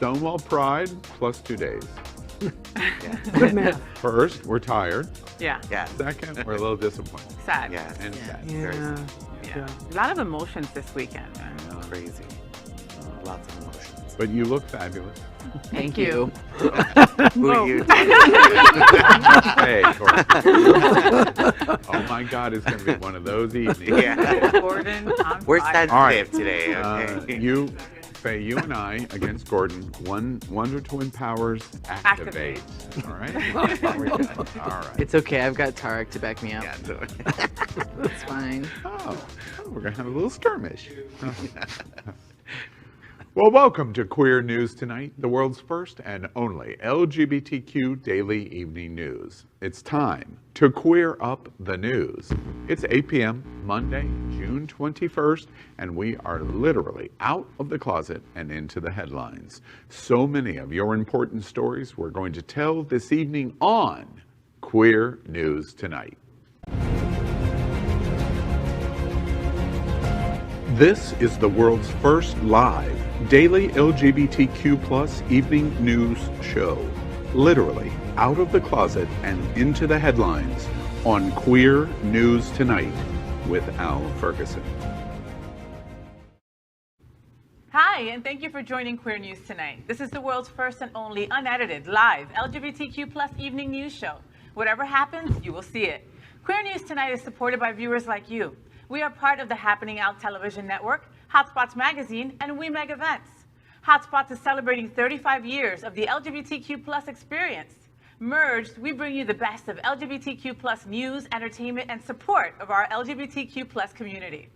Stonewall Pride plus 2 days. Good math. First, we're tired. Yeah. Second, we're a little disappointed. Sad. Yes. And sad. Very Yeah. sad. Yeah. A lot of emotions this weekend. Crazy. Lots of emotions. But you look fabulous. Thank you. Who are you? Hey, Gordon. Oh my God, it's going to be one of those evenings. Yeah. Gordon, I'm We're fine. sensitive today, okay? Faye, you and I against Gordon. Wonder Twin Powers activate. All right? We're good. All right. It's okay, I've got Tarek to back me up. Yeah, so- It's fine. Oh, we're going to have a little skirmish. Well, welcome to Queer News Tonight, the world's first and only LGBTQ daily evening news. It's time to queer up the news. It's 8 p.m. Monday, June 21st, and we are literally out of the closet and into the headlines. So many of your important stories we're going to tell this evening on Queer News Tonight. This is the world's first live daily LGBTQ+ evening news show. Literally out of the closet and into the headlines on Queer News Tonight with Al Ferguson. Hi, and thank you for joining Queer News Tonight. This is the world's first and only unedited, live LGBTQ+ evening news show. Whatever happens, you will see it. Queer News Tonight is supported by viewers like you. We are part of the Happening Out television network, Hotspots Magazine, and We Meg Events. Hotspots is celebrating 35 years of the LGBTQ+ experience. Merged, we bring you the best of LGBTQ+ news, entertainment, and support of our LGBTQ+ community.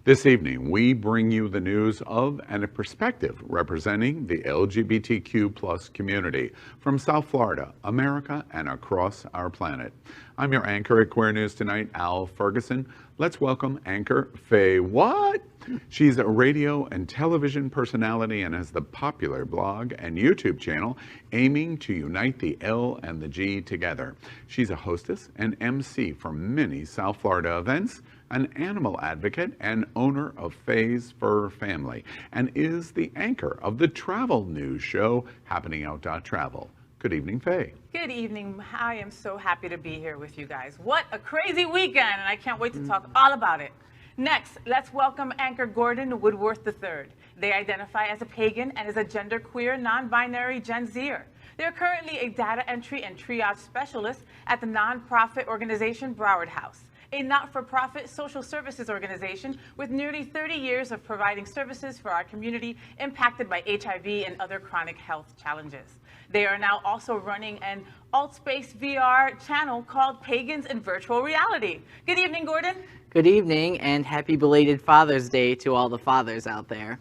This evening, we bring you the news of and a perspective representing the LGBTQ+ community from South Florida, America, and across our planet. I'm your anchor at Queer News Tonight, Al Ferguson. Let's welcome anchor Faye What? She's a radio and television personality and has the popular blog and YouTube channel aiming to unite the L and the G together. She's a hostess and MC for many South Florida events, an animal advocate and owner of Faye's Fur Family, and is the anchor of the travel news show Happening Out Travel. Good evening, Faye. Good evening. I am so happy to be here with you guys. What a crazy weekend, and I can't wait to talk all about it. Next, let's welcome anchor Gordon Woodworth III. They identify as a pagan and is a genderqueer, non-binary Gen Zer. They're currently a data entry and triage specialist at the nonprofit organization Broward House, a not-for-profit social services organization with nearly 30 years of providing services for our community impacted by HIV and other chronic health challenges. They are now also running an alt-space VR channel called Pagans in Virtual Reality. Good evening, Gordon. Good evening, and happy belated Father's Day to all the fathers out there.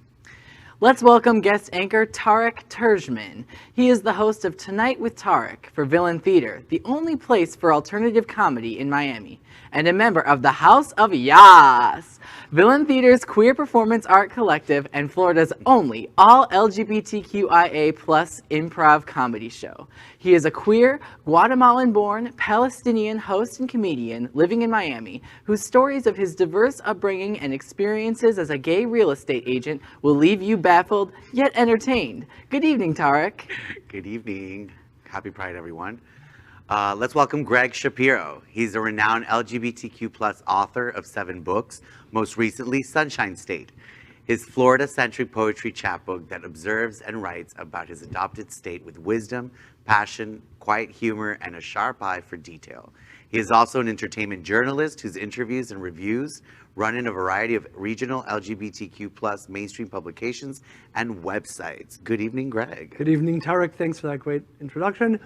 Let's welcome guest anchor Tarek Terjman. He is the host of Tonight with Tarek for Villain Theater, the only place for alternative comedy in Miami, and a member of the House of Yas, Villain Theater's queer performance art collective and Florida's only all LGBTQIA+ improv comedy show. He is a queer, Guatemalan-born, Palestinian host and comedian living in Miami, whose stories of his diverse upbringing and experiences as a gay real estate agent will leave you baffled yet entertained. Good evening, Tarek. Good evening. Happy Pride, everyone. Let's welcome Greg Shapiro. He's a renowned LGBTQ+ author of 7 books, most recently Sunshine State, his Florida-centric poetry chapbook that observes and writes about his adopted state with wisdom, passion, quiet humor, and a sharp eye for detail. He is also an entertainment journalist whose interviews and reviews run in a variety of regional LGBTQ+ mainstream publications and websites. Good evening, Greg. Good evening, Tarek. Thanks for that great introduction.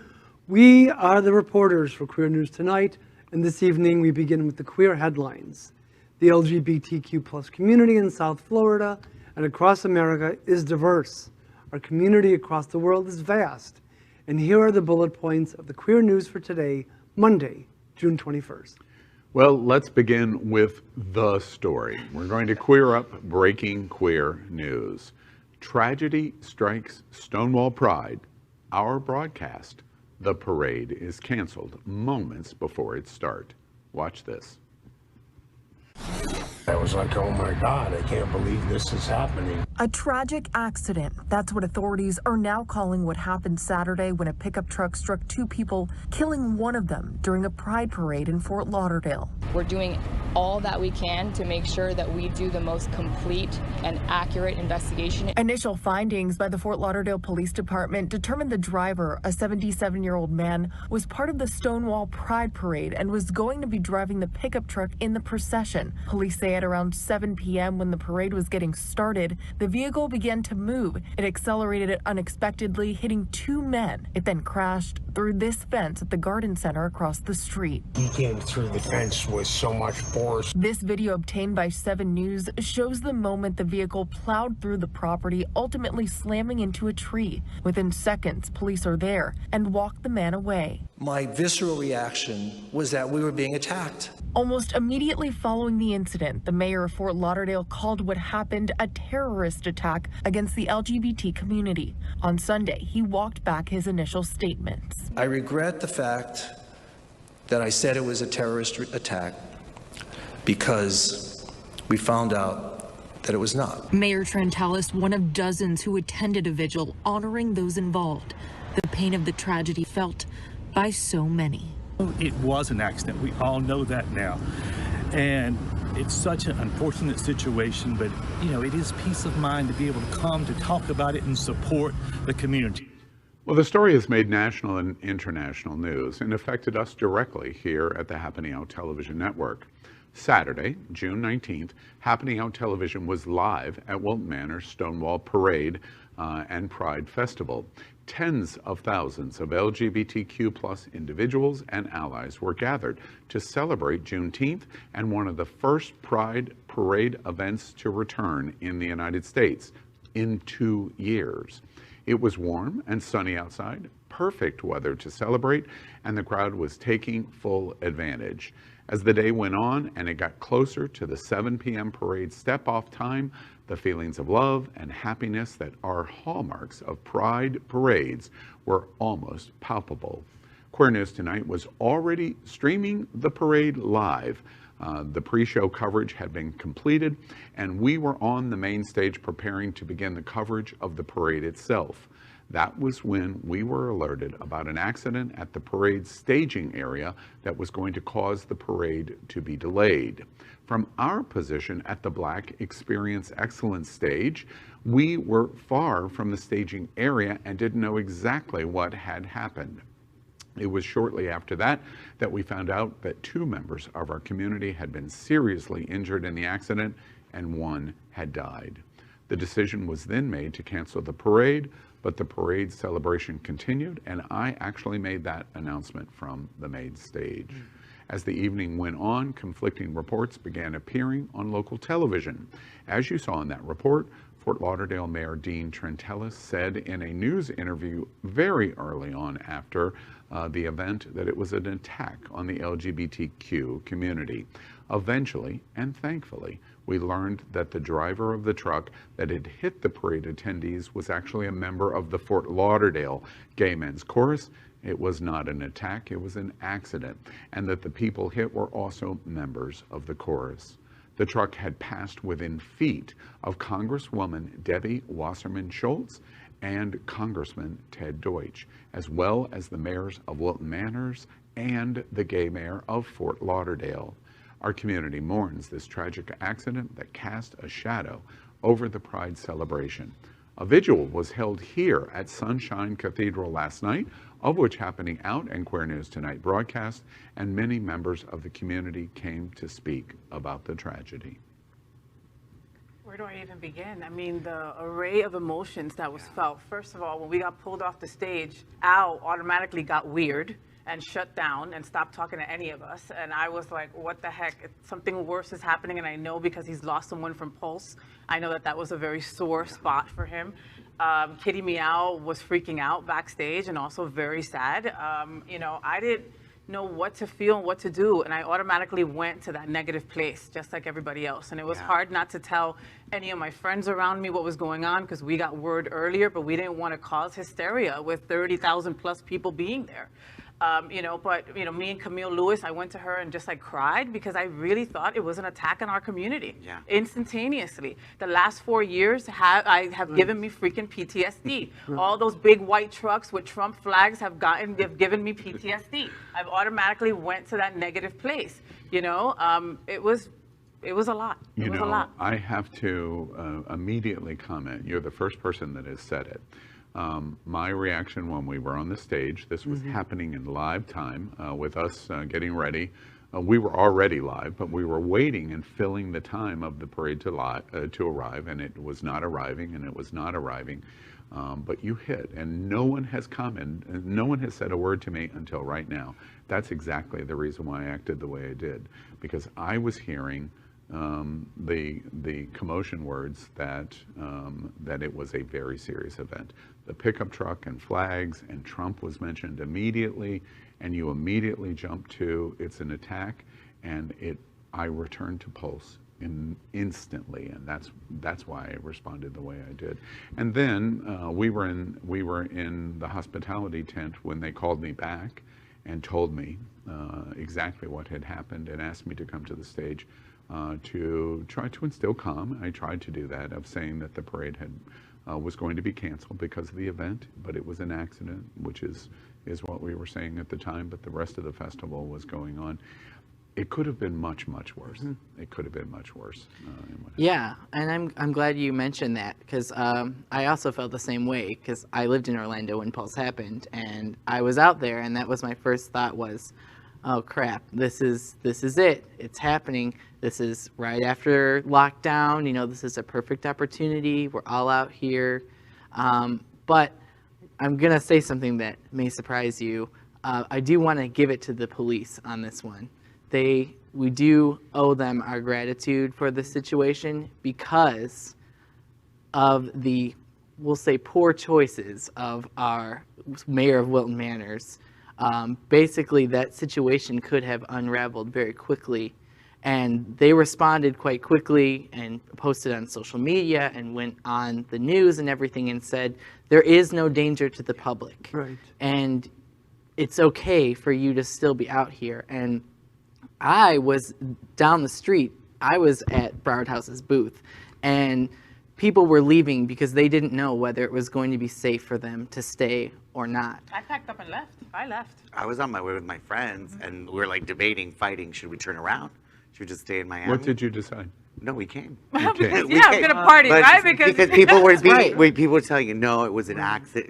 We are the reporters for Queer News Tonight, and this evening we begin with the queer headlines. The LGBTQ+ community in South Florida and across America is diverse. Our community across the world is vast. And here are the bullet points of the queer news for today, Monday, June 21st. Well, let's begin with the story. We're going to queer up breaking queer news. Tragedy strikes Stonewall Pride. Our broadcast. The parade is canceled moments before its start. Watch this. I was like, oh my God, I can't believe this is happening. A tragic accident. That's what authorities are now calling what happened Saturday when a pickup truck struck two people, killing one of them during a pride parade in Fort Lauderdale. We're doing all that we can to make sure that we do the most complete and accurate investigation. Initial findings by the Fort Lauderdale Police Department determined the driver, a 77-year-old man, was part of the Stonewall Pride parade and was going to be driving the pickup truck in the procession. Police say at around 7 p.m. when the parade was getting started, the vehicle began to move. It accelerated unexpectedly, hitting two men. It then crashed through this fence at the garden center across the street. He came through the fence with so much force. This video obtained by 7 News shows the moment the vehicle plowed through the property, ultimately slamming into a tree. Within seconds, police are there and walk the man away. My visceral reaction was that we were being attacked. Almost immediately following the incident, the mayor of Fort Lauderdale called what happened a terrorist attack against the LGBT community. On Sunday, he walked back his initial statements. I regret the fact that I said it was a terrorist attack because we found out that it was not. Mayor Trentalis, one of dozens who attended a vigil honoring those involved. The pain of the tragedy felt by so many. It was an accident. We all know that now. And it's such an unfortunate situation, but you know, it is peace of mind to be able to come to talk about it and support the community. Well, the story has made national and international news and affected us directly here at the Happening Out Television Network. Saturday, June 19th, Happening Out Television was live at Wilton Manor's Stonewall Parade and Pride Festival. Tens of thousands of LGBTQ+ individuals and allies were gathered to celebrate Juneteenth and one of the first Pride Parade events to return in the United States in 2 years. It was warm and sunny outside, perfect weather to celebrate, and the crowd was taking full advantage. As the day went on and it got closer to the 7 p.m. parade step-off time, the feelings of love and happiness that are hallmarks of Pride parades were almost palpable. Queer News Tonight was already streaming the parade live. The pre-show coverage had been completed, and we were on the main stage preparing to begin the coverage of the parade itself. That was when we were alerted about an accident at the parade staging area that was going to cause the parade to be delayed. From our position at the Black Experience Excellence stage, we were far from the staging area and didn't know exactly what had happened. It was shortly after that that we found out that 2 members of our community had been seriously injured in the accident and 1 had died. The decision was then made to cancel the parade, but the parade celebration continued, and I actually made that announcement from the main stage. As the evening went on, conflicting reports began appearing on local television. As you saw in that report, Fort Lauderdale Mayor Dean Trentalis said in a news interview very early on after the event that it was an attack on the LGBTQ community. Eventually, and thankfully, we learned that the driver of the truck that had hit the parade attendees was actually a member of the Fort Lauderdale Gay Men's Chorus. It was not an attack, it was an accident, and that the people hit were also members of the chorus. The truck had passed within feet of Congresswoman Debbie Wasserman Schultz and Congressman Ted Deutsch, as well as the mayors of Wilton Manors and the gay mayor of Fort Lauderdale. Our community mourns this tragic accident that cast a shadow over the Pride celebration. A vigil was held here at Sunshine Cathedral last night, of which Happening Out and Queer News Tonight broadcast, and many members of the community came to speak about the tragedy. Where do I even begin? I mean, the array of emotions that was felt. First of all, when we got pulled off the stage, Al automatically got weird and shut down and stopped talking to any of us. And I was like, what the heck? Something worse is happening, and I know because he's lost someone from Pulse. I know that that was a very sore spot for him. Kitty Meow was freaking out backstage and also very sad. You know, I didn't know what to feel and what to do, and I automatically went to that negative place, just like everybody else. And it was hard not to tell any of my friends around me what was going on, because we got word earlier, but we didn't want to cause hysteria with 30,000 plus people being there. But me and Camille Lewis, I went to her and just like cried because I really thought it was an attack on our community. Yeah. Instantaneously. The last 4 years have given me freaking PTSD. All those big white trucks with Trump flags have given me PTSD. I've automatically went to that negative place. It was a lot. It was a lot. I have to immediately comment. You're the first person that has said it. My reaction when we were on the stage, this was happening in live time with us getting ready. We were already live, but we were waiting and filling the time of the parade to arrive, and it was not arriving, and it was not arriving. But you hit, and no one has commented, no one has said a word to me until right now. That's exactly the reason why I acted the way I did, because I was hearing the commotion words that it was a very serious event. The pickup truck and flags and Trump was mentioned immediately, and you immediately jumped to it's an attack, and I returned to Pulse instantly, and that's why I responded the way I did. And then we were in the hospitality tent when they called me back and told me exactly what had happened and asked me to come to the stage to try to instill calm. I tried to do that, of saying that the parade was going to be canceled because of the event, but it was an accident, which is what we were saying at the time, but the rest of the festival was going on. It could have been much, much worse. It could have been much worse. Yeah, and I'm glad you mentioned that, because I also felt the same way, because I lived in Orlando when Pulse happened, and I was out there, and that was my first thought was, oh crap, this is it. It's happening. This is right after lockdown. This is a perfect opportunity. We're all out here. But I'm going to say something that may surprise you. I do want to give it to the police on this one. We do owe them our gratitude for this situation because of the, we'll say, poor choices of our mayor of Wilton Manors. Basically, that situation could have unraveled very quickly, and they responded quite quickly and posted on social media and went on the news and everything and said, there is no danger to the public. Right. And it's okay for you to still be out here. And I was down the street. I was at Broward House's booth, and people were leaving because they didn't know whether it was going to be safe for them to stay or not. I packed up and left. I left. I was on my way with my friends, and we were like debating, fighting. Should we turn around? Should we just stay in Miami? What did you decide? No, we came. Because, I'm gonna party, But right? Because people were people were telling you, no, it was an accident.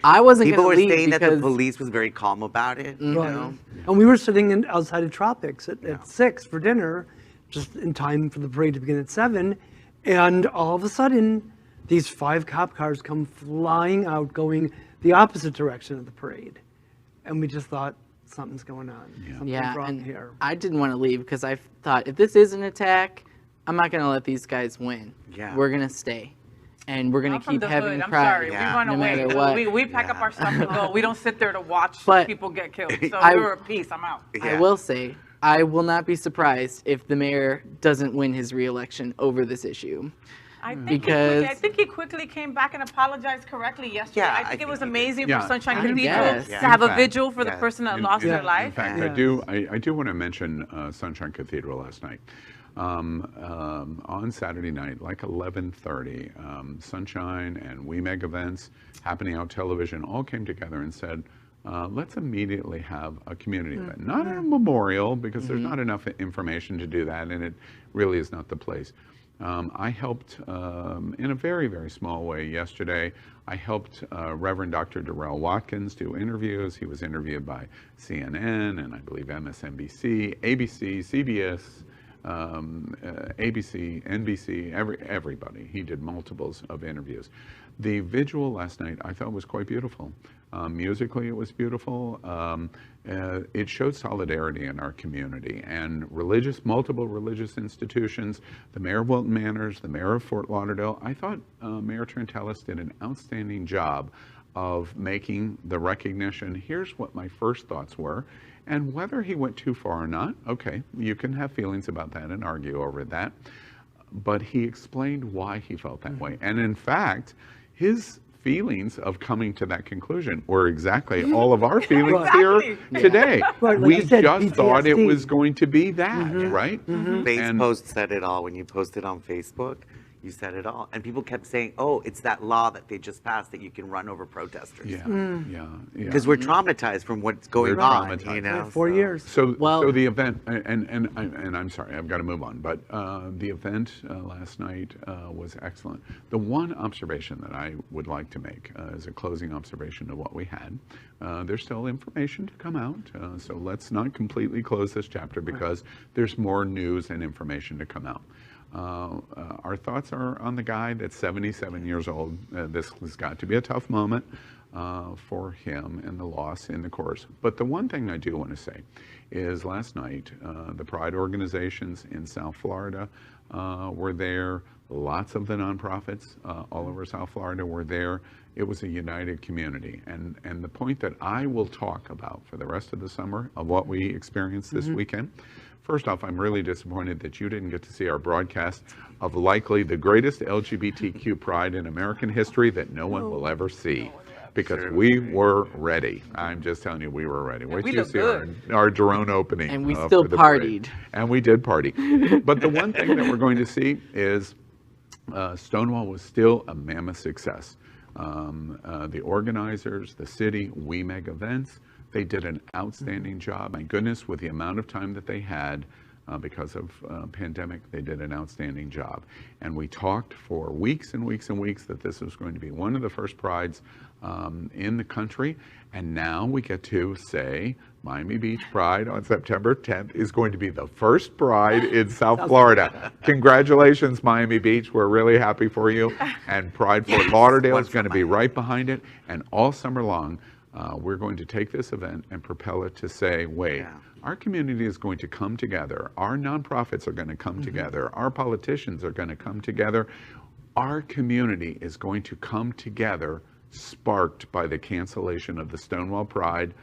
I wasn't people gonna were leave saying that the because- police was very calm about it. You Right. know? And we were sitting outside of Tropics at 6 for dinner, just in time for the parade to begin at 7. And all of a sudden, these 5 cop cars come flying out, going the opposite direction of the parade. And we just thought, something's going on. Something's wrong and here. I didn't want to leave because I thought, if this is an attack, I'm not going to let these guys win. Yeah. We're going to stay. And we're going to keep having I'm pride. sorry. Yeah. We run No away. matter what. We pack up our stuff and go. We don't sit there to watch But people get killed. So I- we were at peace. I'm out. I will say, I will not be surprised if the mayor doesn't win his re-election over this issue. I think, Because- I think he quickly came back and apologized correctly yesterday. Yeah, I think it was he did. amazing Yeah. for Sunshine I Cathedral guess. to Yeah. have In a fact, vigil for the yeah. person that In- lost their in life. fact, Yeah. I do want to mention Sunshine Cathedral last night. On Saturday night, like 11:30, Sunshine and We Meg Events, Happening Out Television, all came together and said, let's immediately have a community event. Not a memorial, because there's not enough information to do that, and it really is not the place. I helped in a very, very small way yesterday. I helped Reverend Dr. Darrell Watkins do interviews. He was interviewed by CNN and I believe MSNBC, ABC, CBS, ABC, NBC, everybody. He did multiples of interviews. The visual last night I thought was quite beautiful. Musically it was beautiful. It showed solidarity in our community, and multiple religious institutions, the Mayor of Wilton Manors, the Mayor of Fort Lauderdale. I thought Mayor Trantalis did an outstanding job of making the recognition. Here's what my first thoughts were, and whether he went too far or not, okay, you can have feelings about that and argue over that, but he explained why he felt that way. And in fact, his feelings of coming to that conclusion, or exactly all of our feelings Exactly. here today. Right, like We you said, just thought it PTSD. was going to be that, right? Post said it all when you posted on Facebook. You said it all. And people kept saying, oh, it's that law that they just passed that you can run over protesters. Yeah, yeah. Because we're traumatized from what's going We're on, traumatized. you know? 4 years. So, Well- so the event, and I'm sorry, I've got to move on, but the event last night was excellent. The one observation that I would like to make as a closing observation of what we had, there's still information to come out, so let's not completely close this chapter because there's more news and information to come out. Our thoughts are on the guy that's 77 years old. This has got to be a tough moment for him and the loss in the course. But the one thing I do want to say is last night, the Pride organizations in South Florida were there. Lots of the nonprofits all over South Florida were there. It was a united community. And the point that I will talk about for the rest of the summer of what we experienced this weekend, first off, I'm really disappointed that you didn't get to see our broadcast of likely the greatest LGBTQ pride in American history that no one will ever see. Because we were ready. I'm just telling you, we were ready. Wait till you see our drone opening. And we for still the parade. partied. And we did party. But the one thing that we're going to see is Stonewall was still a mammoth success. The organizers, the city, we make events. They did an outstanding job. My goodness, with the amount of time that they had because of pandemic, they did an outstanding job. And we talked for weeks and weeks and weeks that this was going to be one of the first prides in the country. And now we get to say Miami Beach Pride on September 10th is going to be the first pride in South Florida. Congratulations, Miami Beach. We're really happy for you. And Pride Fort Lauderdale is going to be right behind it. And all summer long, we're going to take this event and propel it to say, wait, our community is going to come together. Our nonprofits are going to come together. Our politicians are going to come together. Our community is going to come together, sparked by the cancellation of the Stonewall Pride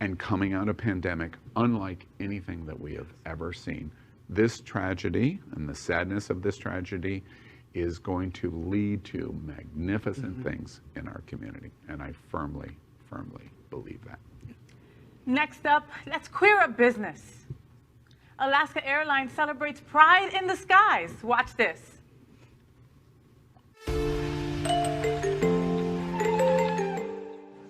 and coming out of pandemic, unlike anything that we have ever seen. This tragedy and the sadness of this tragedy is going to lead to magnificent things in our community. And I firmly believe that. Next up, let's queer up business. Alaska Airlines celebrates Pride in the skies. Watch this.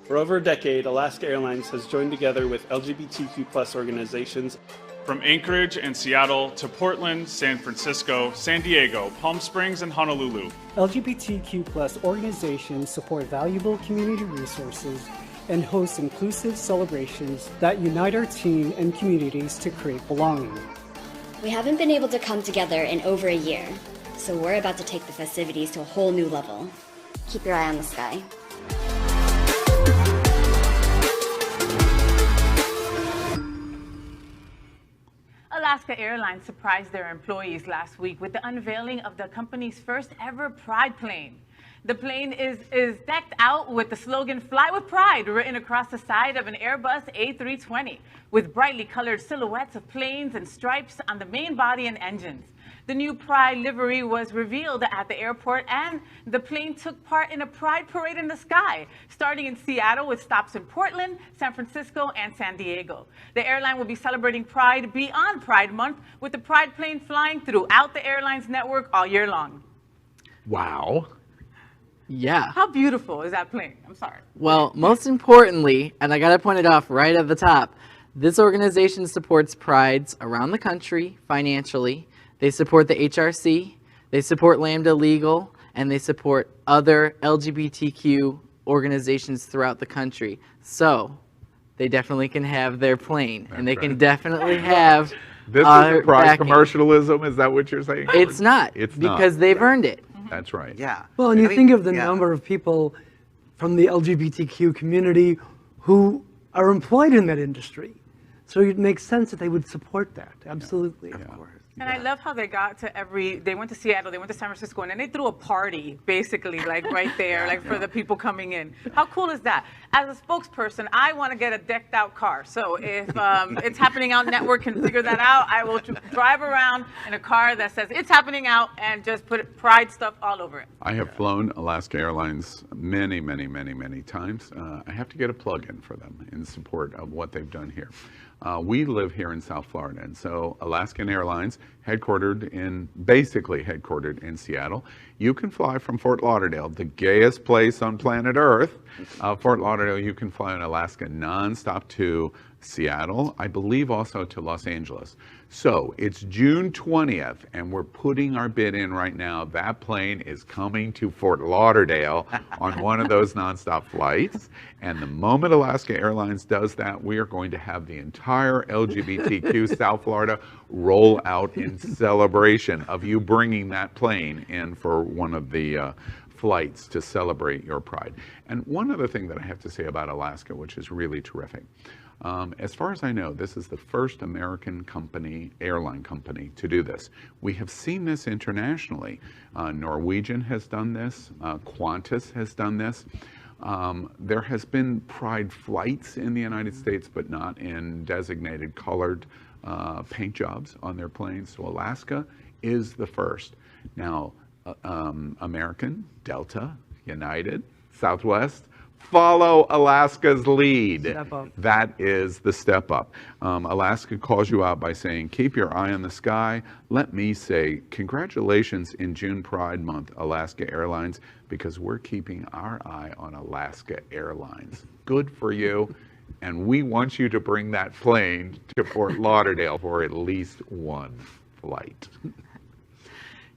For over a decade, Alaska Airlines has joined together with LGBTQ+ organizations. From Anchorage and Seattle to Portland, San Francisco, San Diego, Palm Springs, and Honolulu. LGBTQ+ organizations support valuable community resources and host inclusive celebrations that unite our team and communities to create belonging. We haven't been able to come together in over a year, so we're about to take the festivities to a whole new level. Keep your eye on the sky. Alaska Airlines surprised their employees last week with the unveiling of the company's first ever Pride plane. The plane is decked out with the slogan, "Fly with Pride," written across the side of an Airbus A320, with brightly colored silhouettes of planes and stripes on the main body and engines. The new Pride livery was revealed at the airport, and the plane took part in a Pride parade in the sky, starting in Seattle with stops in Portland, San Francisco, and San Diego. The airline will be celebrating Pride beyond Pride Month, with the Pride plane flying throughout the airline's network all year long. Wow. Yeah. How beautiful is that plane? I'm sorry. Well, most importantly, and I got to point it off right at the top, this organization supports prides around the country financially. They support the HRC, they support Lambda Legal, and they support other LGBTQ organizations throughout the country. So they definitely can have their plane, and they can definitely have This is pride commercialism, is that what you're saying? It's not. It's not. Because they've earned it. That's right. Yeah. Well, and you think of the number of people from the LGBTQ community who are employed in that industry. So it makes sense that they would support that. Absolutely. Of course. And I love how they got to they went to Seattle, they went to San Francisco, and then they threw a party, basically, like right there, like for the people coming in. How cool is that? As a spokesperson, I want to get a decked out car. So if It's Happening Out Network can figure that out, I will drive around in a car that says It's Happening Out and just put Pride stuff all over it. I have flown Alaska Airlines many, many, many, many times. I have to get a plug-in for them in support of what they've done here. We live here in South Florida, and so Alaskan Airlines, basically headquartered in Seattle. You can fly from Fort Lauderdale, the gayest place on planet Earth. Fort Lauderdale, you can fly on Alaska nonstop to Seattle, I believe also to Los Angeles. So it's June 20th, and we're putting our bid in right now. That plane is coming to Fort Lauderdale on one of those nonstop flights. And the moment Alaska Airlines does that, we are going to have the entire LGBTQ South Florida roll out in celebration of you bringing that plane in for one of the flights to celebrate your pride. And one other thing that I have to say about Alaska, which is really terrific. As far as I know, this is the first American airline company to do this. We have seen this internationally. Norwegian has done this. Qantas has done this. There has been pride flights in the United States, but not in designated colored paint jobs on their planes. So Alaska is the first. Now, American, Delta, United, Southwest, follow Alaska's lead. Step up. That is the step up. Alaska calls you out by saying, keep your eye on the sky. Let me say, congratulations in June Pride Month, Alaska Airlines, because we're keeping our eye on Alaska Airlines. Good for you. And we want you to bring that plane to Fort Lauderdale for at least one flight.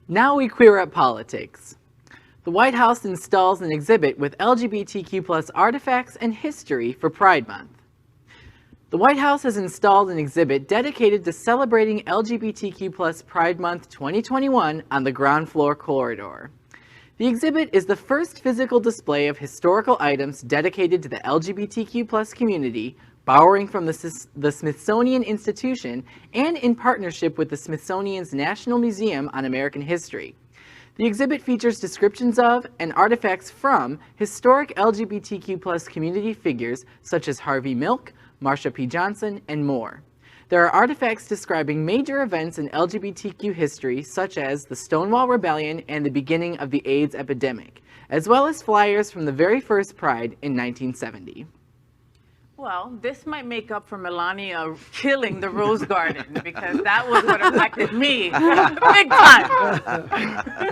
Now we queer up politics. The White House installs an exhibit with LGBTQ+ artifacts and history for Pride Month. The White House has installed an exhibit dedicated to celebrating LGBTQ+ Pride Month 2021 on the ground floor corridor. The exhibit is the first physical display of historical items dedicated to the LGBTQ+ community, borrowing from the Smithsonian Institution and in partnership with the Smithsonian's National Museum on American History. The exhibit features descriptions of and artifacts from historic LGBTQ+ community figures such as Harvey Milk, Marsha P. Johnson, and more. There are artifacts describing major events in LGBTQ history such as the Stonewall Rebellion and the beginning of the AIDS epidemic, as well as flyers from the very first Pride in 1970. Well, this might make up for Melania killing the Rose Garden, because that was what affected me big time.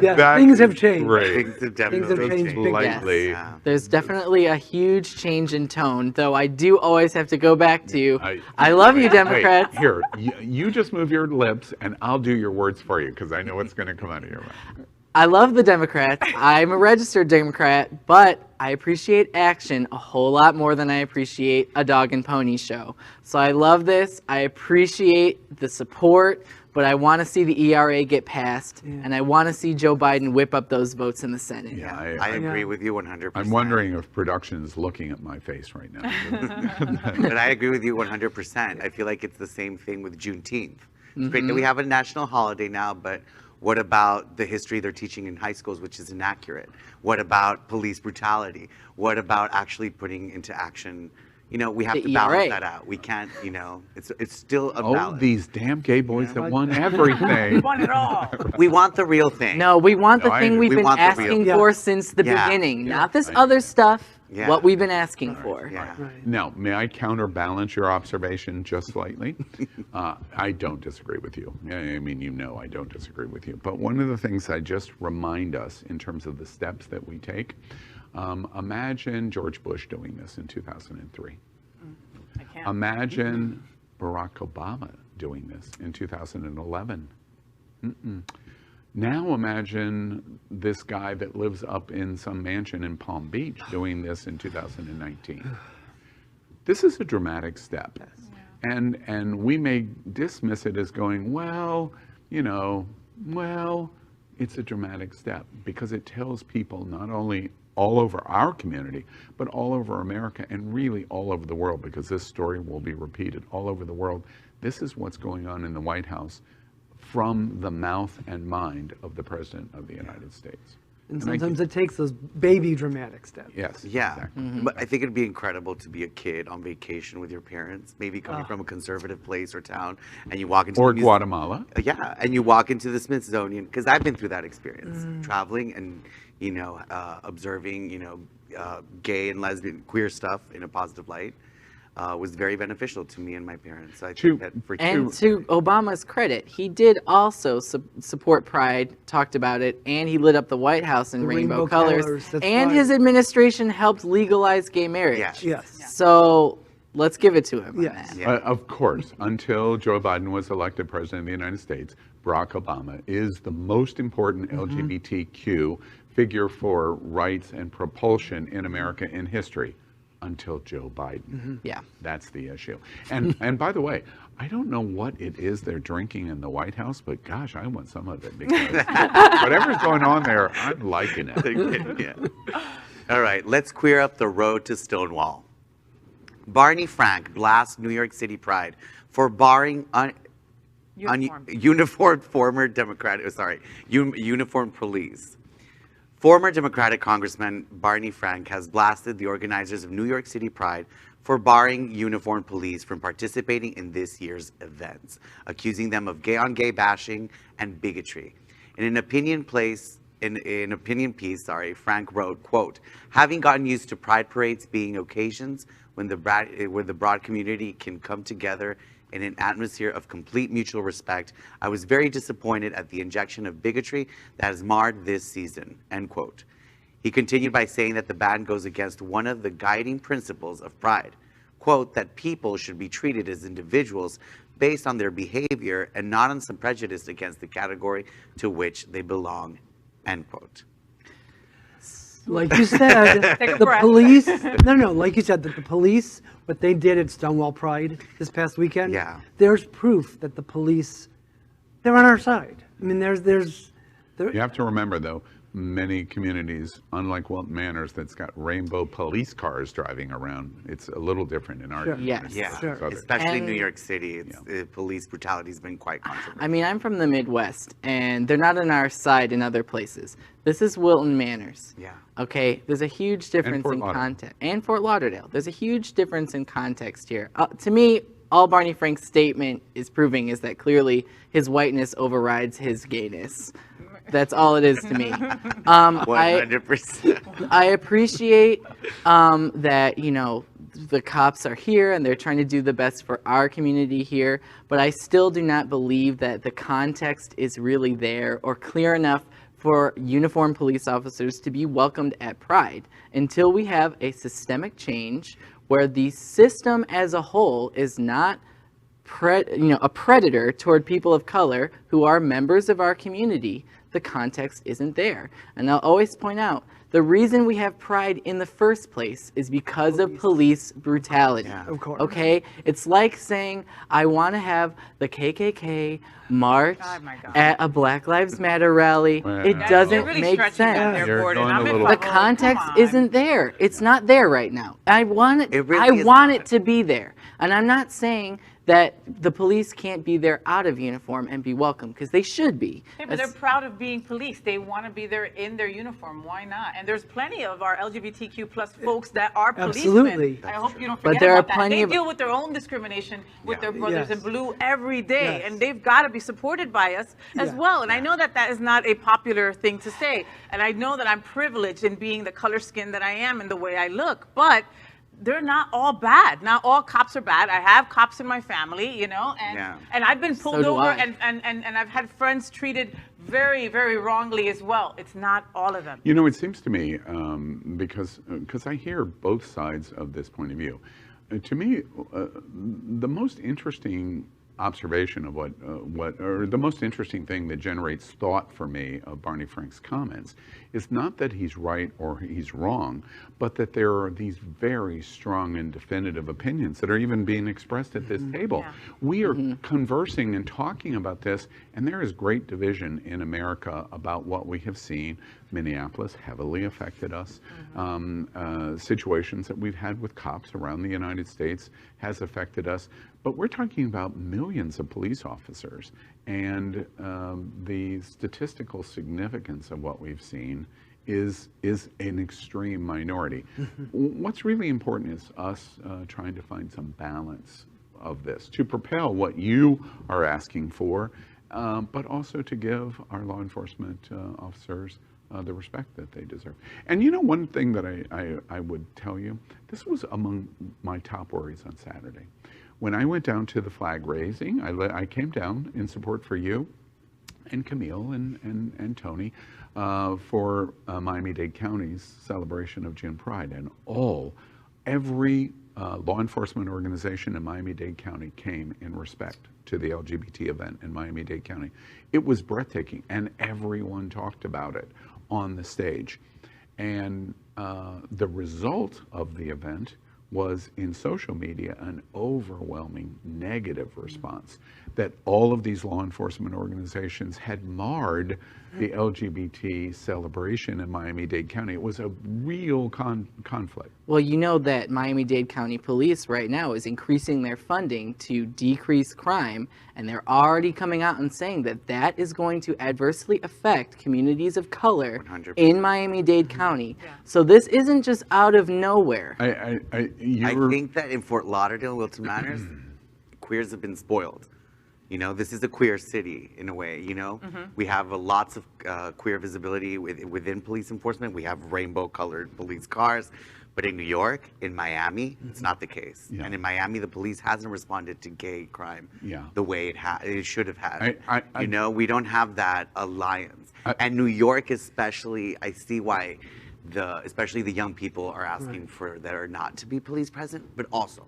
Yeah, things have changed. Things have definitely changed slightly. Yes. There's definitely a huge change in tone, though I do always have to go back to, I love you, Democrats. Wait, here, you just move your lips and I'll do your words for you, because I know what's going to come out of your mouth. I love the Democrats. I'm a registered Democrat, but I appreciate action a whole lot more than I appreciate a dog and pony show. So I love this. I appreciate the support, but I want to see the ERA get passed, and I want to see Joe Biden whip up those votes in the Senate. Yeah, I agree with you 100%. I'm wondering if production is looking at my face right now. But I agree with you 100%. I feel like it's the same thing with Juneteenth. It's great that we have a national holiday now, but what about the history they're teaching in high schools, which is inaccurate? What about police brutality? What about actually putting into action, we have to balance that out. We can't, it's still a balance. Oh, these damn gay boys that want everything. We want it all. We want the real thing. No, we want the thing we've been asking for since the beginning, not this other stuff. What we've been asking for. Now, may I counterbalance your observation just slightly? I don't disagree with you. I mean, I don't disagree with you. But one of the things I just remind us in terms of the steps that we take, imagine George Bush doing this in 2003. I can't. Imagine Barack Obama doing this in 2011. Now imagine this guy that lives up in some mansion in Palm Beach doing this in 2019. This is a dramatic step. And we may dismiss it as going, well, it's a dramatic step, because it tells people not only all over our community, but all over America and really all over the world, because this story will be repeated all over the world. This is what's going on in the White House from the mouth and mind of the President of the United States. And sometimes it takes those baby dramatic steps. Yes. Yeah. Exactly. But I think it'd be incredible to be a kid on vacation with your parents, maybe coming from a conservative place or town, and you walk into Or the Guatemala. Yeah, and you walk into the Smithsonian, because I've been through that experience, traveling and, observing, gay and lesbian, queer stuff in a positive light. Was very beneficial to me and my parents. I think that for And to Obama's credit, he did also support Pride, talked about it, and he lit up the White House in rainbow colors. And his administration helped legalize gay marriage. Yes. So let's give it to him. Yes. Of course, until Joe Biden was elected President of the United States, Barack Obama is the most important LGBTQ figure for rights and propulsion in America in history. Until Joe Biden. Yeah. That's the issue. And by the way, I don't know what it is they're drinking in the White House, but gosh, I want some of it, because whatever's going on there, I'm liking it. Yeah. All right, let's queer up the road to Stonewall. Barney Frank blasts New York City Pride for barring uniformed police. Former Democratic Congressman Barney Frank has blasted the organizers of New York City Pride for barring uniformed police from participating in this year's events, accusing them of gay-on-gay bashing and bigotry. In an opinion piece, Frank wrote, quote, "Having gotten used to Pride parades being occasions where the broad community can come together in an atmosphere of complete mutual respect, I was very disappointed at the injection of bigotry that has marred this season," end quote. He continued by saying that the ban goes against one of the guiding principles of Pride, quote, "that people should be treated as individuals based on their behavior and not on some prejudice against the category to which they belong," end quote. Like you said, the police, like you said, that the police, what they did at Stonewall Pride this past weekend, there's proof that the police, they're on our side. I mean, You have to remember, though, many communities, unlike Wilton Manors, that's got rainbow police cars driving around, it's a little different in our community. Especially in New York City, police brutality has been quite controversial. I mean, I'm from the Midwest, and they're not on our side in other places. This is Wilton Manors. Yeah. Okay, there's a huge difference in context. And Fort Lauderdale. There's a huge difference in context here. To me, all Barney Frank's statement is proving is that clearly his whiteness overrides his gayness. That's all it is to me. 100%. I appreciate that, the cops are here and they're trying to do the best for our community here, but I still do not believe that the context is really there or clear enough for uniformed police officers to be welcomed at Pride until we have a systemic change where the system as a whole is not a predator toward people of color who are members of our community. The context isn't there. And I'll always point out, the reason we have Pride in the first place is because of police brutality. Yeah, of course. Okay? It's like saying, I want to have the KKK march at a Black Lives Matter rally. It doesn't make sense. The context isn't there. It's not there right now. I want it to be there. And I'm not saying that the police can't be there out of uniform and be welcome, because they should be. Yeah, but they're proud of being police. They want to be there in their uniform. Why not? And there's plenty of our LGBTQ plus folks that are policemen. Absolutely. I hope you don't But forget there are about that. plenty They of- deal with their own discrimination with their brothers in Yes. blue every day, Yes. and they've got to be supported by us as well. And I know that that is not a popular thing to say, and I know that I'm privileged in being the color skin that I am and the way I look, but they're not all bad. Not all cops are bad. I have cops in my family, and I've been pulled do over I. and I've had friends treated very, very wrongly as well. It's not all of them. It seems to me, because I hear both sides of this point of view, to me, the most interesting observation of or the most interesting thing that generates thought for me of Barney Frank's comments is not that he's right or he's wrong, but that there are these very strong and definitive opinions that are even being expressed at this table. Yeah. We are conversing and talking about this, and there is great division in America about what we have seen Minneapolis heavily affected us. Situations that we've had with cops around the United States has affected us. But we're talking about millions of police officers, and the statistical significance of what we've seen is an extreme minority. What's really important is us trying to find some balance of this to propel what you are asking for, but also to give our law enforcement officers the respect that they deserve. And you know, one thing that I would tell you, this was among my top worries on Saturday. When I went down to the flag raising, I came down in support for you and Camille and Tony for Miami-Dade County's celebration of June Pride, and every law enforcement organization in Miami-Dade County came in respect to the LGBT event in Miami-Dade County. It was breathtaking, and everyone talked about it on the stage. And the result of the event was, in social media, an overwhelming negative response that all of these law enforcement organizations had marred the LGBT celebration in Miami-Dade County. It was a real conflict. Well, you know that Miami-Dade County Police right now is increasing their funding to decrease crime, and they're already coming out and saying that that is going to adversely affect communities of color 100%. In Miami-Dade County. Yeah. So this isn't just out of nowhere. I think that in Fort Lauderdale, Wilton Manors, queers have been spoiled. You know, this is a queer city in a way, you know? We have lots of queer visibility within police enforcement. We have rainbow-colored police cars. But in New York, in Miami, it's not the case. Yeah. And in Miami, the police hasn't responded to gay crime the way it should have had. You know, we don't have that alliance. And New York especially, I see why especially the young people are asking for there not to be police present. But also,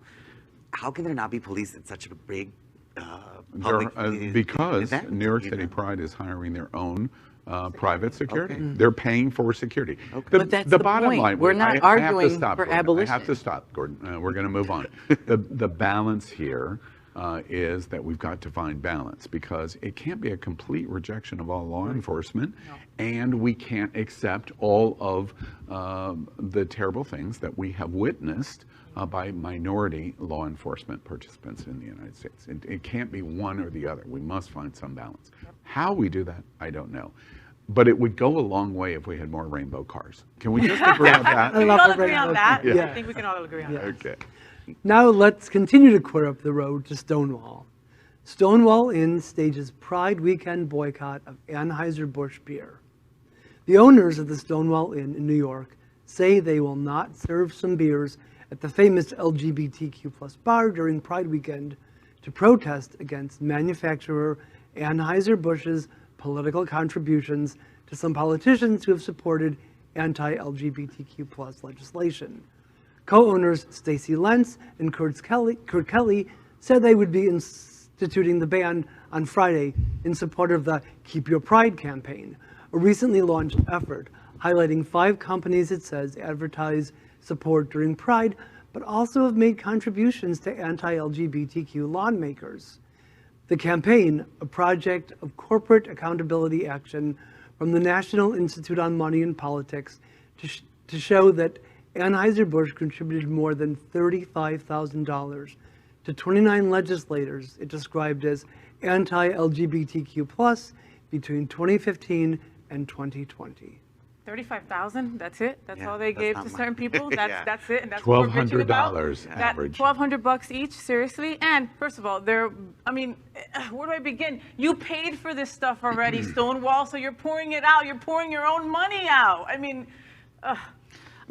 how can there not be police in such a big because event, New York City Pride is hiring their own private security. They're paying for security. But that's the bottom point. line. We're not arguing for abolition. I have to stop, Gordon. We're going to move on. The balance here is that we've got to find balance, because it can't be a complete rejection of all law enforcement, and we can't accept all of the terrible things that we have witnessed by minority law enforcement participants in the United States. It can't be one or the other. We must find some balance. How we do that, I don't know. But it would go a long way if we had more rainbow cars. Can we just agree on that? We all agree on that. Yeah. I think we can all agree on that. Okay. Now let's continue to queer up the road to Stonewall. Stonewall Inn stages Pride weekend boycott of Anheuser-Busch beer. The owners of the Stonewall Inn in New York say they will not serve some beers at the famous LGBTQ+ bar during Pride weekend to protest against manufacturer Anheuser-Busch's political contributions to some politicians who have supported anti-LGBTQ+ legislation. Co-owners Stacey Lentz and Kurt Kelly said they would be instituting the ban on Friday in support of the Keep Your Pride campaign, a recently launched effort highlighting 5 companies it says advertise support during Pride, but also have made contributions to anti-LGBTQ lawmakers. The campaign, a project of corporate accountability action from the National Institute on Money and Politics, to show that Anheuser-Busch contributed more than $35,000 to 29 legislators it described as anti-LGBTQ+ between 2015 and 2020. 35,000. That's it. That's all they gave to certain people. That's it. And that's $1,200 average. $1,200 each. Seriously. And first of all, I mean, where do I begin? You paid for this stuff already, Stonewall. So you're pouring it out. You're pouring your own money out. I mean.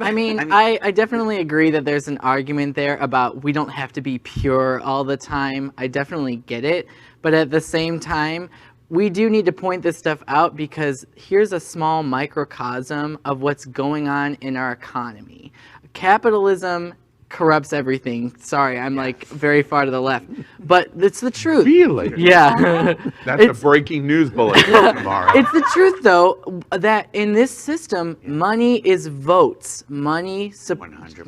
I definitely agree that there's an argument there about we don't have to be pure all the time. I definitely get it. But at the same time, we do need to point this stuff out, because here's a small microcosm of what's going on in our economy. Capitalism corrupts everything. Sorry, I'm like very far to the left, but it's the truth. Really? Yeah. That's a breaking news bulletin tomorrow. It's the truth, though, that in this system, money is votes. Money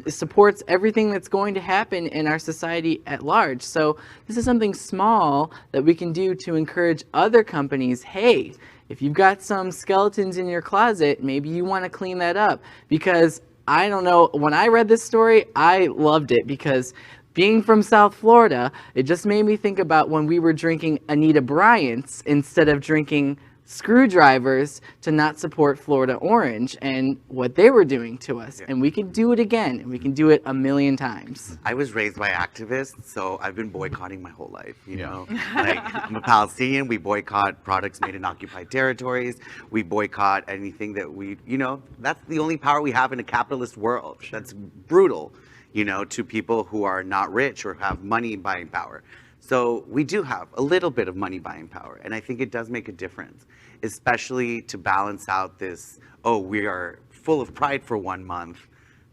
supports everything that's going to happen in our society at large. So this is something small that we can do to encourage other companies. Hey, if you've got some skeletons in your closet, maybe you want to clean that up. Because I don't know, when I read this story, I loved it because being from South Florida, it just made me think about when we were drinking Anita Bryant's instead of drinking Screwdrivers to not support Florida Orange and what they were doing to us. Yeah. And we can do it again, and we can do it a million times. I was raised by activists, so I've been boycotting my whole life, you know? Like, I'm a Palestinian, we boycott products made in occupied territories, we boycott anything that we, you know, that's the only power we have in a capitalist world. That's brutal, you know, to people who are not rich or have money buying power. So we do have a little bit of money buying power, and I think it does make a difference, especially to balance out this, oh, we are full of pride for 1 month,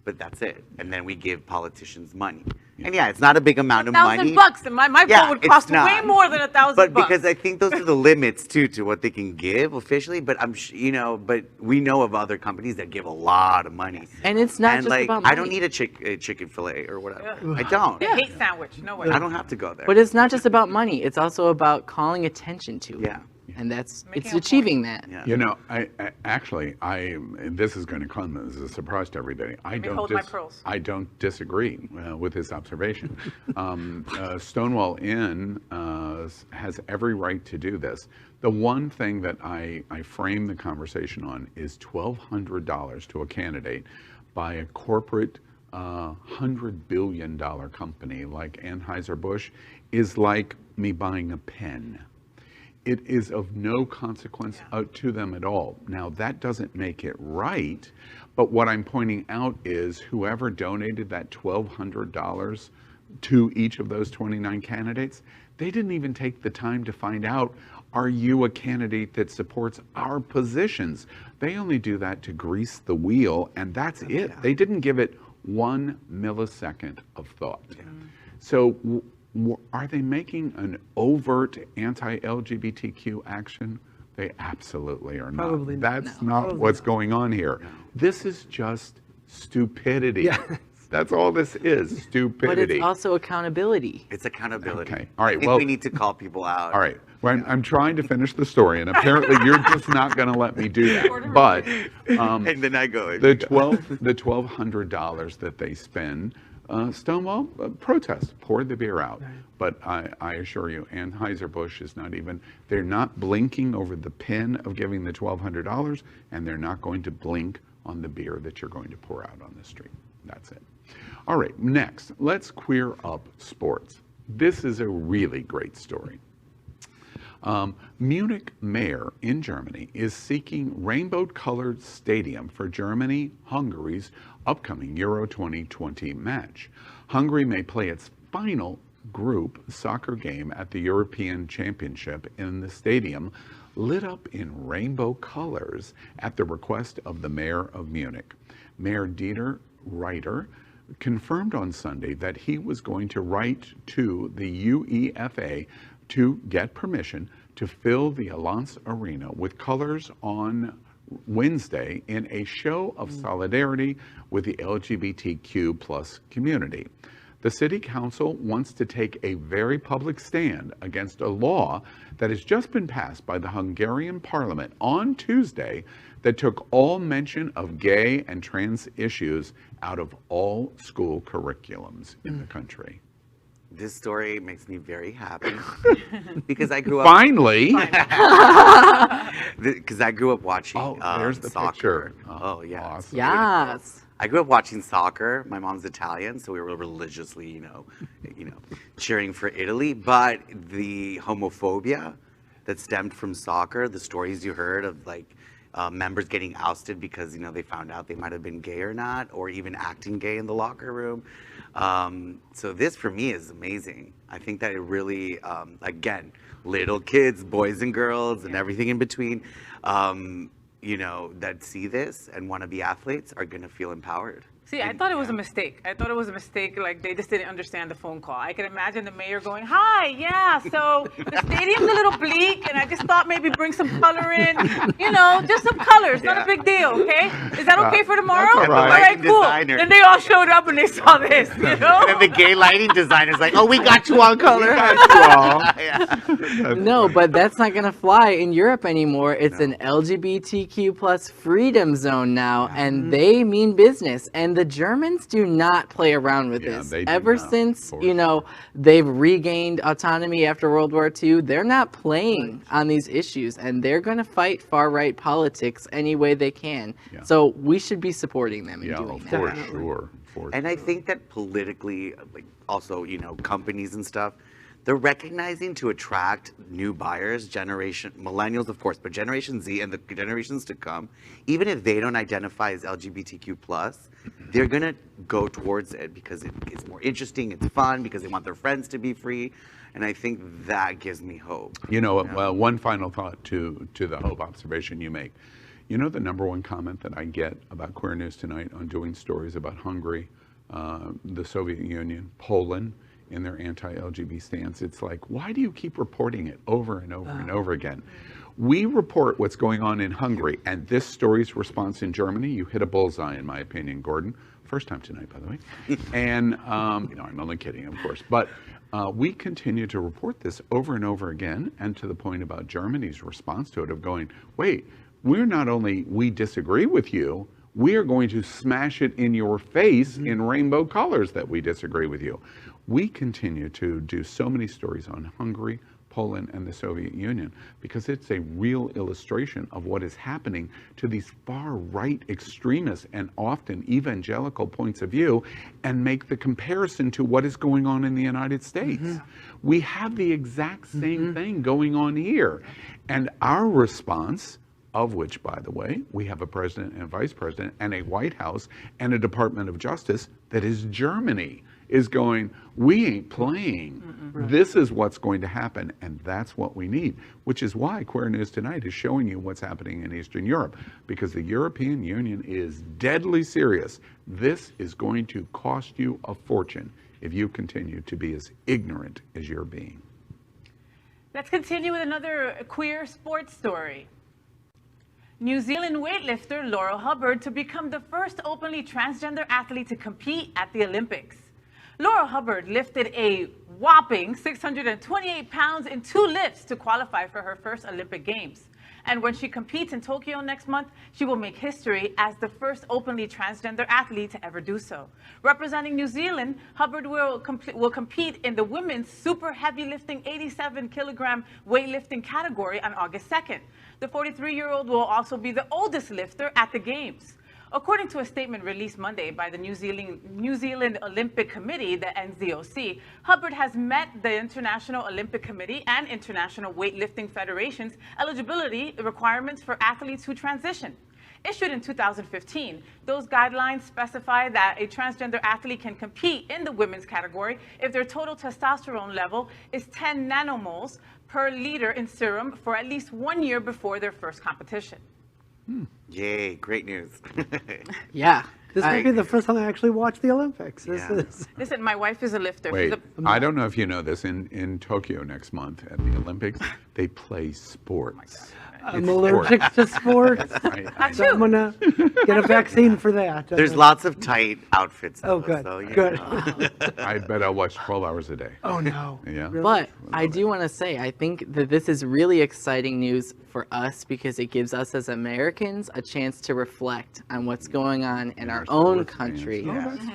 but that's it. And then we give politicians money. And yeah, it's not a big amount of money. $1,000, and my vote would cost way more than $1,000. But because I think those are the limits too to what they can give officially. But you know, but we know of other companies that give a lot of money. And it's not just like, about money. I don't need a chicken fillet or whatever. I don't. A hate sandwich, no way. I don't have to go there. But it's not just about money. It's also about calling attention to it. Yeah. And it's achieving that. You know, I actually, this is going to come as a surprise to everybody. I don't disagree with this observation. Stonewall Inn has every right to do this. The one thing that I frame the conversation on is $1,200 to a candidate by a corporate $100 billion company like Anheuser-Busch is like me buying a pen. It is of no consequence to them at all. Now, that doesn't make it right, but what I'm pointing out is whoever donated that $1,200 to each of those 29 candidates, they didn't even take the time to find out, are you a candidate that supports our positions? They only do that to grease the wheel, and that's it. They didn't give it 1 millisecond of thought. So, are they making an overt anti-LGBTQ action? They absolutely are not. Probably That's not what's going on here. This is just stupidity. That's all this is, stupidity. But it's also accountability. It's accountability. Okay. All right. I think we need to call people out. All right. Well, I'm trying to finish the story, and apparently you're just not going to let me do that. But and then I go. The $1,200 that they spend. Stonewall, protest, pour the beer out. But I assure you, Anheuser-Busch is not even, they're not blinking over the pen of giving the $1,200, and they're not going to blink on the beer that you're going to pour out on the street. That's it. All right, next, let's queer up sports. This is a really great story. Munich Mayor in Germany is seeking rainbow-colored stadium for Germany-Hungary's upcoming Euro 2020 match. Hungary may play its final group soccer game at the European Championship in the stadium lit up in rainbow colors at the request of the mayor of Munich. Mayor Dieter Reiter confirmed on Sunday that he was going to write to the UEFA to get permission to fill the Allianz Arena with colors on Wednesday in a show of solidarity with the LGBTQ plus community. The city council wants to take a very public stand against a law that has just been passed by the Hungarian parliament on Tuesday that took all mention of gay and trans issues out of all school curriculums in the country. This story makes me very happy because I grew up. Finally! Because I grew up watching there's the soccer. picture. Oh, yeah. Awesome. Yes. I grew up watching soccer. My mom's Italian, so we were religiously, you know, cheering for Italy. But the homophobia that stemmed from soccer, the stories you heard of like members getting ousted because they found out they might have been gay or not, or even acting gay in the locker room. So this for me is amazing. I think that it really, again, little kids, boys and girls, and everything in between, that see this and want to be athletes are going to feel empowered. See, I thought it was a mistake. I thought it was a mistake, like they just didn't understand the phone call. I can imagine the mayor going, hi, yeah, so the stadium's a little bleak, and I just thought maybe bring some color in, you know, just some colors, not a big deal, okay? Is that okay for tomorrow? That's all right. Cool. Designer. Then they all showed up and they saw this, you know? And the gay lighting designer's like, oh, we got you all color. No, but that's not going to fly in Europe anymore. It's an LGBTQ plus freedom zone now, and they mean business. And the Germans do not play around with this. Ever since, you know, they've regained autonomy after World War II, they're not playing on these issues, and they're going to fight far-right politics any way they can. So we should be supporting them in doing that. For sure. And I think that politically, like also, you know, companies and stuff, they're recognizing to attract new buyers, millennials, of course, but Generation Z and the generations to come, even if they don't identify as LGBTQ+, they're going to go towards it because it's more interesting, it's fun, because they want their friends to be free. And I think that gives me hope. You know, one final thought to the hope observation you make. You know, the #1 comment that I get about Queer News Tonight on doing stories about Hungary, the Soviet Union, Poland, in their anti-LGBT stance, it's like, why do you keep reporting it over and over and over again? We report what's going on in Hungary, and this story's response in Germany, you hit a bullseye, in my opinion, Gordon. First time tonight, by the way. And, you know, I'm only kidding, of course. But we continue to report this over and over again, and to the point about Germany's response to it of going, wait, we disagree with you, we are going to smash it in your face in rainbow colors that we disagree with you. We continue to do so many stories on Hungary, Poland, and the Soviet Union because it's a real illustration of what is happening to these far-right extremists and often evangelical points of view, and make the comparison to what is going on in the United States. We have the exact same thing going on here. And our response, of which, by the way, we have a president and a vice president and a White House and a Department of Justice that is Germany, is going, we ain't playing. This is what's going to happen, and that's what we need, which is why Queer News Tonight is showing you what's happening in Eastern Europe, because the European Union is deadly serious. This is going to cost you a fortune if you continue to be as ignorant as you're being. Let's continue with another queer sports story. New Zealand weightlifter Laurel Hubbard to become the first openly transgender athlete to compete at the Olympics. Laurel Hubbard lifted a whopping 628 pounds in 2 lifts to qualify for her first Olympic Games. And when she competes in Tokyo next month, she will make history as the first openly transgender athlete to ever do so. Representing New Zealand, Hubbard will compete in the women's super heavy lifting 87-kilogram weightlifting category on August 2nd. The 43-year-old will also be the oldest lifter at the Games. According to a statement released Monday by the New Zealand Olympic Committee, the NZOC, Hubbard has met the International Olympic Committee and International Weightlifting Federation's eligibility requirements for athletes who transition. Issued in 2015, those guidelines specify that a transgender athlete can compete in the women's category if their total testosterone level is 10 nanomoles per liter in serum for at least 1 year before their first competition. Yay, great news. Yeah. This might be the first time I actually watched the Olympics. Listen, my wife is a lifter. Wait, I don't know if you know this. In Tokyo next month at the Olympics, they play sports. I'm allergic to sports. So I'm going to get a vaccine for that. There's lots of tight outfits. Oh, good. So, Good. I bet I'll watch 12 hours a day. Oh, no. Yeah. But I do want to say, I think that this is really exciting news for us because it gives us as Americans a chance to reflect on what's going on in our own country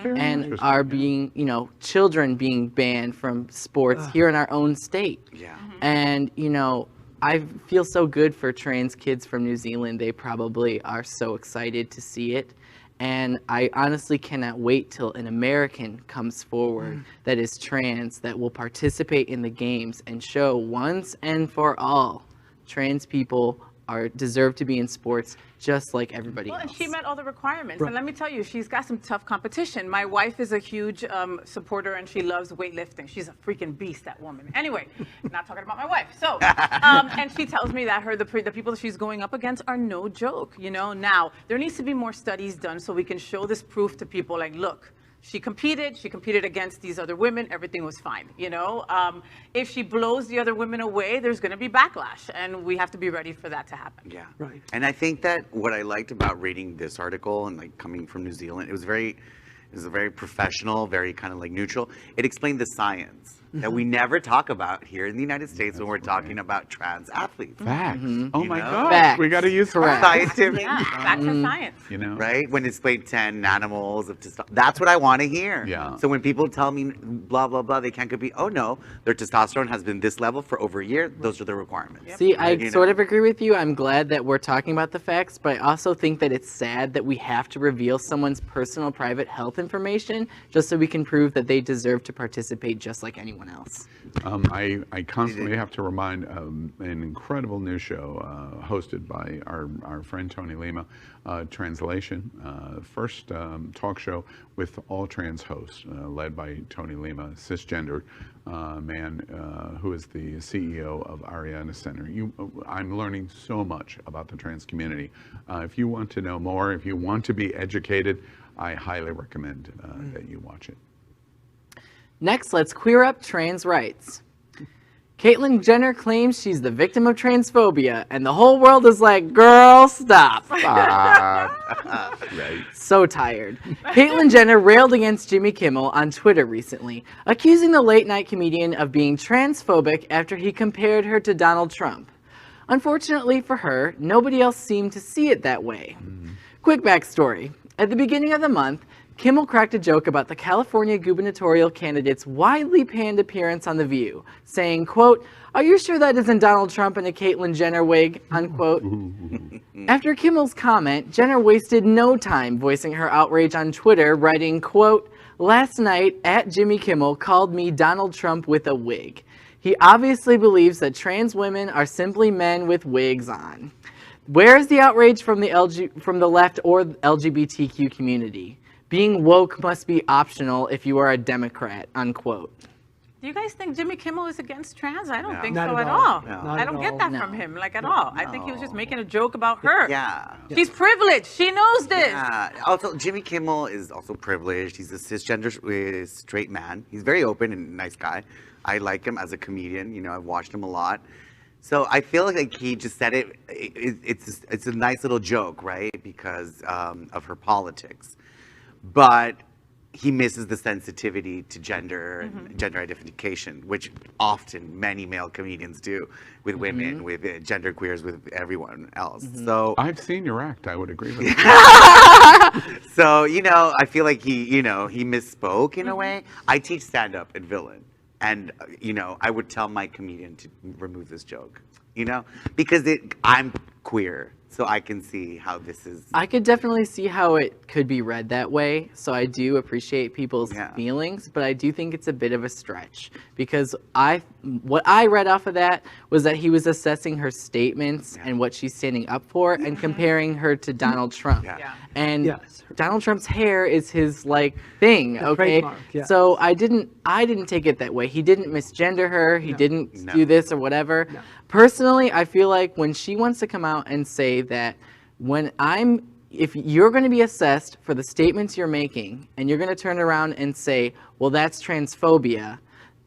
and our being, you know, children being banned from sports here in our own state. Yeah. And, you know, I feel so good for trans kids from New Zealand. They probably are so excited to see it. And I honestly cannot wait till an American comes forward that is trans, that will participate in the games and show once and for all trans people deserve to be in sports just like everybody Well, else. and she met all the requirements. Right. And let me tell you, she's got some tough competition. My wife is a huge supporter, and she loves weightlifting. She's a freaking beast, that woman. Anyway, not talking about my wife. So, and she tells me that the people that she's going up against are no joke. You know, now there needs to be more studies done so we can show this proof to people. Like, look. She competed against these other women, everything was fine, you know? If she blows the other women away, there's gonna be backlash, and we have to be ready for that to happen. Yeah. Right. And I think that what I liked about reading this article and like coming from New Zealand, it was very professional, very kind of like neutral. It explained the science that we never talk about here in the United States when we're talking about trans athletes. Facts. Oh my know? gosh, Facts. we got to use facts. Scientific. Yeah, back to science. You know, Right? When it's played 10 animals of testosterone. That's what I want to hear. Yeah. So when people tell me blah, blah, blah, they can't compete. Oh no, their testosterone has been this level for over a year. Those are the requirements. See, I You sort know? of agree with you. I'm glad that we're talking about the facts, but I also think that it's sad that we have to reveal someone's personal private health information just so we can prove that they deserve to participate just like anyone else. I constantly have to remind an incredible news show hosted by our friend Tony Lima, Translation, first talk show with all trans hosts, led by Tony Lima, cisgender man who is the CEO of Ariana Center. I'm learning so much about the trans community. If you want to know more, if you want to be educated, I highly recommend that you watch it. Next, let's queer up trans rights. Caitlyn Jenner claims she's the victim of transphobia, and the whole world is like, girl, stop. Right. So tired. Caitlyn Jenner railed against Jimmy Kimmel on Twitter recently, accusing the late-night comedian of being transphobic after he compared her to Donald Trump. Unfortunately for her, nobody else seemed to see it that way. Quick backstory. At the beginning of the month, Kimmel cracked a joke about the California gubernatorial candidate's widely panned appearance on The View, saying, quote, "Are you sure that isn't Donald Trump in a Caitlyn Jenner wig?" unquote. After Kimmel's comment, Jenner wasted no time voicing her outrage on Twitter, writing, quote, "Last night, @Jimmy Kimmel called me Donald Trump with a wig. He obviously believes that trans women are simply men with wigs on. Where is the outrage from the left or the LGBTQ community? Being woke must be optional if you are a Democrat," unquote. Do you guys think Jimmy Kimmel is against trans? I don't think Not so at at all. all. No. I don't get that No. from him, like at all. I think he was just making a joke about her. Yeah. She's privileged. She knows this. Yeah. Also, Jimmy Kimmel is also privileged. He's a cisgender straight man. He's very open and nice guy. I like him as a comedian. You know, I've watched him a lot. So I feel like he just said it. It's a nice little joke, right? Because of her politics, but he misses the sensitivity to gender and gender identification, which often many male comedians do with women, with gender queers, with everyone else. So I've seen your act. I would agree with you. So, you know, I feel like he misspoke in a way. I teach stand-up at Villain, and, you know, I would tell my comedian to remove this joke, you know, because I'm queer, so I can see how this is. I could definitely see how it could be read that way, so I do appreciate people's feelings, but I do think it's a bit of a stretch, because what I read off of that was that he was assessing her statements and what she's standing up for and comparing her to Donald Trump. And Donald Trump's hair is his like thing, okay? trademark, yes. So I didn't take it that way. He didn't misgender her, he didn't do this or whatever. Personally, I feel like when she wants to come out and say that if you're going to be assessed for the statements you're making and you're going to turn around and say, well, that's transphobia,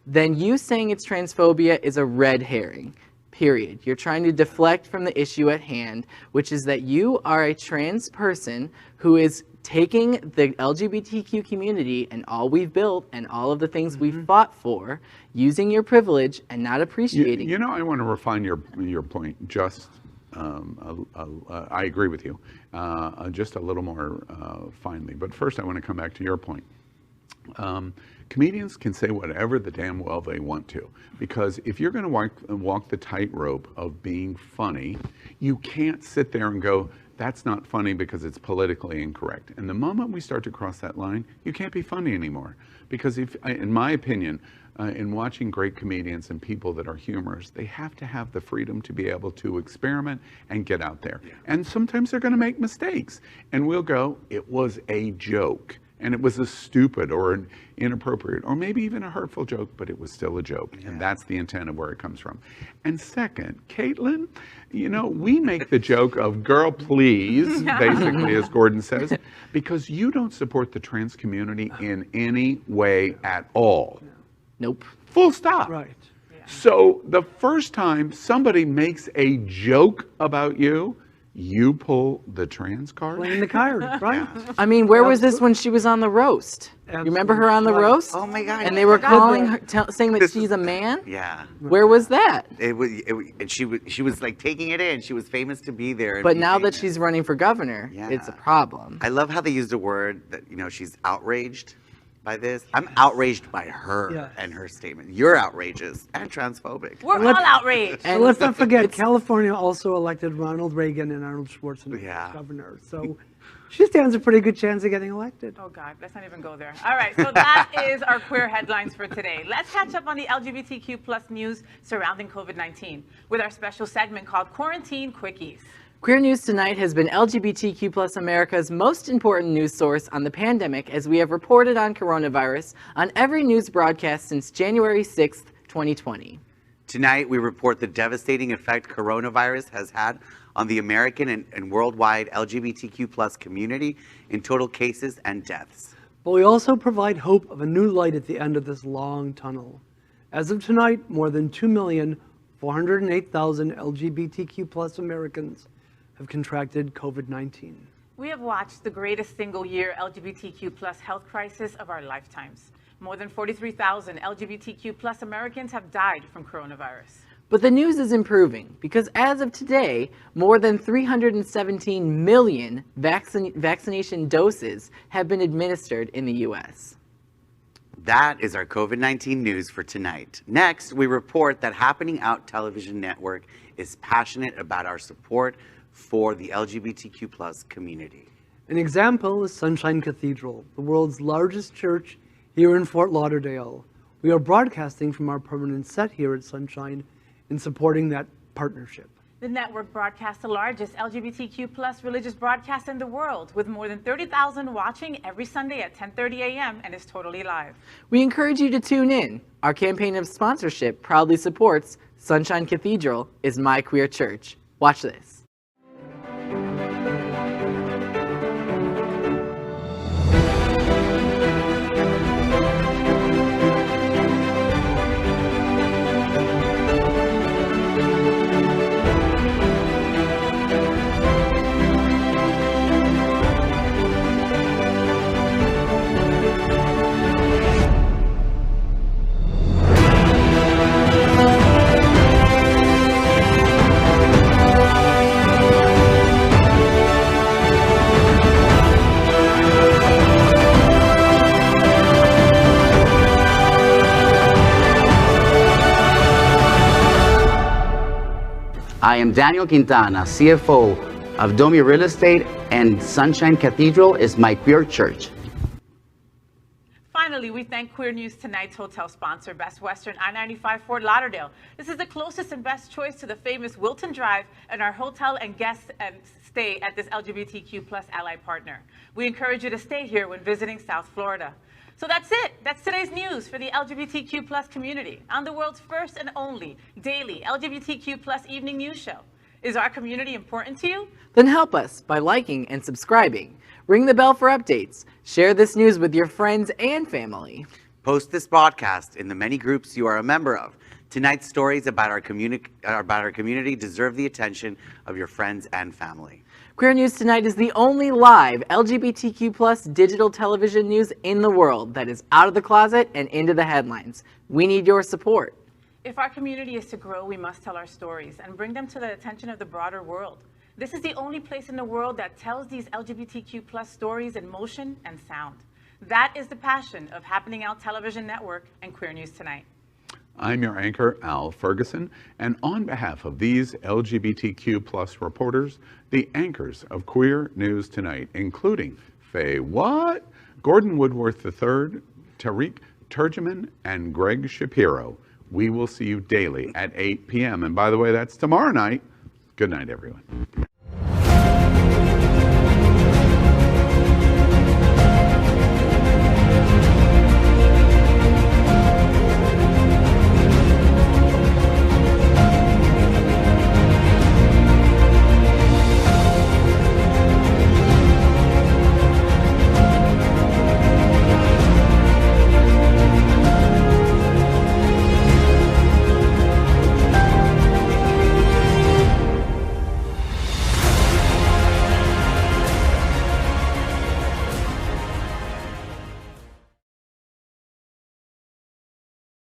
then you saying it's transphobia is a red herring, period. You're trying to deflect from the issue at hand, which is that you are a trans person who is taking the LGBTQ community and all we've built and all of the things we've fought for, using your privilege and not appreciating You know, I want to refine your point just, I agree with you, just a little more finely. But first I want to come back to your point. Comedians can say whatever the damn well they want to, because if you're going to walk the tightrope of being funny, you can't sit there and go, that's not funny because it's politically incorrect. And the moment we start to cross that line, you can't be funny anymore. Because if, in my opinion, in watching great comedians and people that are humorous, they have to have the freedom to be able to experiment and get out there. And sometimes they're going to make mistakes. And we'll go, it was a joke. And it was a stupid or an inappropriate or maybe even a hurtful joke, but it was still a joke. And that's the intent of where it comes from. And second, Caitlyn, you know, we make the joke of girl, please, basically, as Gordon says, because you don't support the trans community in any way at all. Nope. Full stop. Right. So the first time somebody makes a joke about you, you pull the trans card? Playing the card, right? I mean, where was this when she was on the roast? You remember her on the roast? Oh my God! And they were calling her, saying that she's a man. Yeah. Where was that? And she was like taking it in. She was famous to be there. But now that she's running for governor, it's a problem. I love how they used a word that, you know, she's outraged by this. I'm outraged by her and her statement. You're outrageous and transphobic. We're all outraged. And let's not forget, California also elected Ronald Reagan and Arnold Schwarzenegger as governor. So she stands a pretty good chance of getting elected. Oh God, let's not even go there. All right, so that is our queer headlines for today. Let's catch up on the LGBTQ plus news surrounding COVID-19 with our special segment called Quarantine Quickies. Queer News Tonight has been LGBTQ plus America's most important news source on the pandemic, as we have reported on coronavirus on every news broadcast since January 6th, 2020. Tonight, we report the devastating effect coronavirus has had on the American and worldwide LGBTQ plus community in total cases and deaths. But we also provide hope of a new light at the end of this long tunnel. As of tonight, more than 2,408,000 LGBTQ plus Americans have contracted COVID-19. We have watched the greatest single-year LGBTQ plus health crisis of our lifetimes. More than 43,000 LGBTQ plus Americans have died from coronavirus. But the news is improving, because as of today, more than 317 million vaccination doses have been administered in the U.S. That is our COVID-19 news for tonight. Next, we report that Happening Out Television Network is passionate about our support for the LGBTQ plus community. An example is Sunshine Cathedral, the world's largest church here in Fort Lauderdale. We are broadcasting from our permanent set here at Sunshine in supporting that partnership. The network broadcasts the largest LGBTQ plus religious broadcast in the world, with more than 30,000 watching every Sunday at 10:30 a.m. and is totally live. We encourage you to tune in. Our campaign of sponsorship proudly supports Sunshine Cathedral is my queer church. Watch this. I am Daniel Quintana, CFO of Domi Real Estate, and Sunshine Cathedral is my queer church. Finally, we thank Queer News Tonight's hotel sponsor, Best Western I-95 Fort Lauderdale. This is the closest and best choice to the famous Wilton Drive, and our hotel and guests stay at this LGBTQ plus ally partner. We encourage you to stay here when visiting South Florida. So that's it. That's today's news for the LGBTQ plus community on the world's first and only daily LGBTQ plus evening news show. Is our community important to you? Then help us by liking and subscribing. Ring the bell for updates. Share this news with your friends and family. Post this broadcast in the many groups you are a member of. Tonight's stories about our community deserve the attention of your friends and family. Queer News Tonight is the only live LGBTQ plus digital television news in the world that is out of the closet and into the headlines. We need your support. If our community is to grow, we must tell our stories and bring them to the attention of the broader world. This is the only place in the world that tells these LGBTQ plus stories in motion and sound. That is the passion of Happening Out Television Network and Queer News Tonight. I'm your anchor, Al Ferguson, and on behalf of these LGBTQ plus reporters, the anchors of Queer News Tonight, including Faye What, Gordon Woodworth III, Tariq Turgeman, and Greg Shapiro. We will see you daily at 8 p.m. And by the way, that's tomorrow night. Good night, everyone.